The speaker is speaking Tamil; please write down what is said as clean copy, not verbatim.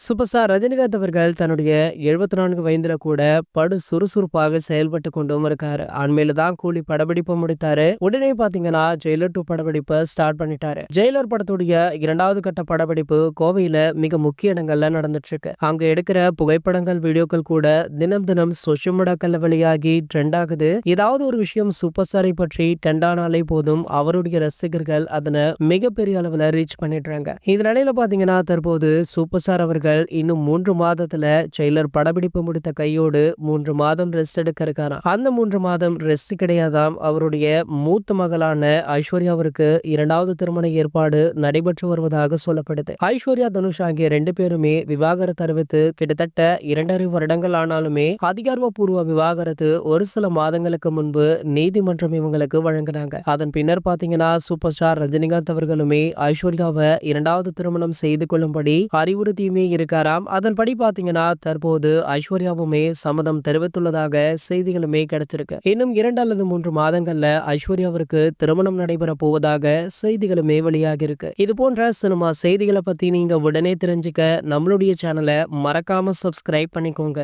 சூப்பர் ஸ்டார் ரஜினிகாந்த் அவர்கள் தன்னுடைய 74 வயதுல கூட படு சுறுசுறுப்பாக செயல்பட்டு கொண்டும் இருக்காரு. அண்மையில தான் கூலி படப்பிடிப்பு முடித்தாரு. உடனே பாத்தீங்கன்னா ஜெயிலர் 2 படப்பிடிப்பை ஸ்டார்ட் பண்ணிட்டாரு. ஜெயிலர் படத்துடைய 2வது கட்ட படப்பிடிப்பு கோவையில மிக முக்கிய இடங்கள்ல நடந்துட்டு இருக்கு. அங்க எடுக்கிற புகைப்படங்கள், வீடியோக்கள் கூட தினம் தினம் சோஷியல் மீடியாக்கள்ல வெளியாகி ட்ரெண்ட் ஆகுது. ஏதாவது ஒரு விஷயம் சூப்பர் ஸ்டாரை பற்றி ட்ரெண்ட் ஆனாலே போதும், அவருடைய ரசிகர்கள் அதனை மிகப்பெரிய அளவுல ரீச் பண்ணிடுறாங்க. இந்த நிலையில பாத்தீங்கன்னா தற்போது சூப்பர் ஸ்டார் அவர்கள் இன்னும் 3 மாதத்துல ஜெயிலர் படப்பிடிப்பு முடித்த கையோடு 3 மாதம் ரெஸ்ட் எடுக்க இருக்காராம். அந்த 3 மாதம் ரெஸ்ட் கிடையாதாம். அவருடைய மூத்த மகளான ஐஸ்வர்யாவிற்கு 2வது திருமண ஏற்பாடு நடைபெற்று வருவதாக சொல்லப்படுது. ஐஸ்வர்யா, தனுஷ் ஆகிய 2 பேருமே விவாகரத்து அறிவித்து கிட்டத்தட்ட 2.5 வருடங்கள் ஆனாலுமே அதிகாரப்பூர்வ விவாகரத்து ஒரு சில மாதங்களுக்கு முன்பு நீதிமன்றம் இவங்களுக்கு வழங்கினாங்க. அதன் பின்னர் பாத்தீங்கன்னா சூப்பர் ஸ்டார் ரஜினிகாந்த் அவர்களுமே ஐஸ்வர்யாவை 2வது திருமணம் செய்து கொள்ளும்படி அறிவுறுத்தியுமே இருக்காராம். அதன்படி பாத்தீங்கன்னா தற்போது ஐஸ்வர்யாவுமே சம்மதம் தெரிவித்துள்ளதாக செய்திகளுமே கிடைச்சிருக்கு. இன்னும் 2 அல்லது 3 மாதங்கள்ல ஐஸ்வர்யாவிற்கு திருமணம் நடைபெற போவதாக செய்திகளுமே வெளியாகி இருக்கு. இது போன்ற சினிமா செய்திகளை பத்தி நீங்க உடனே தெரிஞ்சுக்க நம்மளுடைய சேனலை மறக்காம சப்ஸ்கிரைப் பண்ணிக்கோங்க.